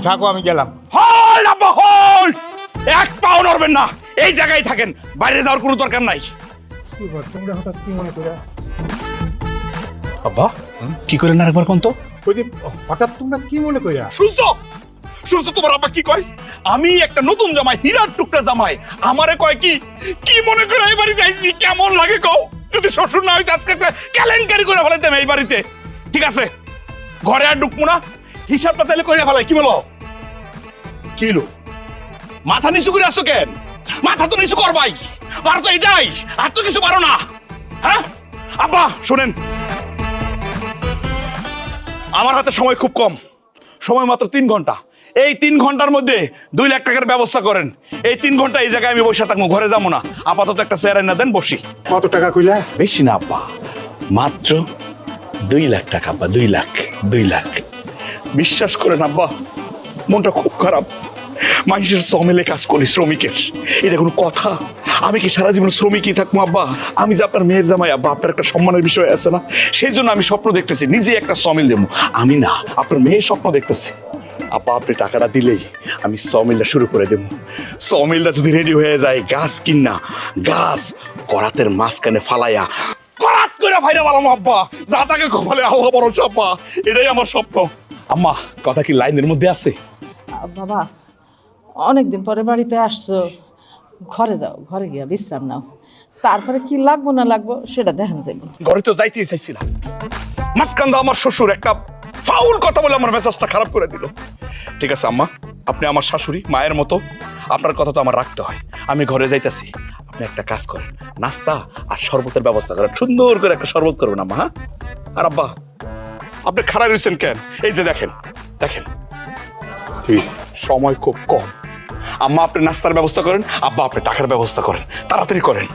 থাকো, আমি গেলাম। হোল্ড আব্বা হোল্ড, এক পাও নড়বেন না, এই জায়গায় থাকেন, বাইরে যাওয়ার কোনো দরকার নাই। তোমরা হঠাৎ কি মনে করে? আব্বা কি করেন আরেকবার কোন তো? ওই যে হঠাৎ তোমরা কি মনে কইরা? শুনছো শুনছো তোমার আব্বা কি কয়? আমি একটা নতুন জামাই, হীরার টুকরা জামাই, আমারে কয় কি কি মনে করে এই বাড়ি যাইছি, কেমন লাগে কও? যদি শ্বশুর না হইতে আজকে একটা কেলেঙ্কারি করে ফেলাইতাম এই বাড়িতে। ঠিক আছে, ঘরে আর ঢুকবো না, হিসাবটা তাহলে করে ফেলাই। কি বলো? কি হলো? মাথা নিচু করে আসছো কেন? মাথা তো নিচু করবাই, আর তো এটাই, আর তো কিছু পারো না। হ্যাঁ আব্বা শোনেন, আমার হাতে সময় খুব কম, সময় মাত্র 3 ঘন্টা। এই 3 ঘন্টার মধ্যে 2 লাখ টাকার ব্যবস্থা করেন। এই 3 ঘন্টা এই জায়গায় আমি বসে থাকবো, ঘরে যাবো না। আপাতত একটা চেয়ার এনে দেন, বসি। কত টাকা কইলা? বেশি না আব্বা, মাত্র 2 লাখ টাকা আব্বা, 2 লাখ। বিশ্বাস করেন আব্বা, মনটা খুব খারাপ। মানুষের সমেলে কাজ করি, শ্রমিকের, এটা কোনো কথা? আমি কি সারা জীবন শ্রমিকই থাকবো আব্বা? আমি যে আপনার মেয়ের জামাই আব্বা, আপনার একটা সম্মানের বিষয় আছে না? সেই জন্য আমি স্বপ্ন দেখতেছি নিজে একটা সমিল দেবো। আমি না, আপনার মেয়ের স্বপ্ন দেখতেছি। আব্বা আপনি টাকাটা দিলেই আমি সমিলটা শুরু করে দেবো। সমিলটা যদি রেডি হয়ে যায়, গাছ কিনা গাছ করাতের মাঝখানে ফালাইয়া করাত করে ভাইরা বলাম আব্বা, যা তাকে কপালে আল্লাহ ভরসা আব্বা, এটাই আমার স্বপ্ন। আম্মা কথা কি লাইনের মধ্যে আছে? বাবা, অনেকদিন পরে বাড়িতে আসছো, ঘরে যাও, ঘরে গিয়া বিশ্রাম নাও, তারপরে কি লাগবো না লাগবো সেটা দেখেন যাইব। ঘরে তো যাইতেই চাইছিলাম, মাঝখানটা আমার শ্বশুর একটা ফাউল কথা বলে আমার মেজাজটা খারাপ করে দিল। ঠিক আছে আম্মা, আপনি আমার শাশুড়ি, মায়ের মতো, আপনার কথা তো আমার রাখতে হয়। আমি ঘরে যাইতেছি, আপনি একটা কাজ করেন, নাস্তা আর শরবতের ব্যবস্থা করেন, সুন্দর করে একটা শরবত করবেন আম্মা। হ্যাঁ, আর আব্বা আপনি খারাপ রয়েছেন কেন? এই যে দেখেন দেখেন, ঠিক সময় খুব কম। আম্মা আপনি নাস্তার ব্যবস্থা করেন, আব্বা আপনি টাকার ব্যবস্থা করেন, তাড়াতাড়ি করেন।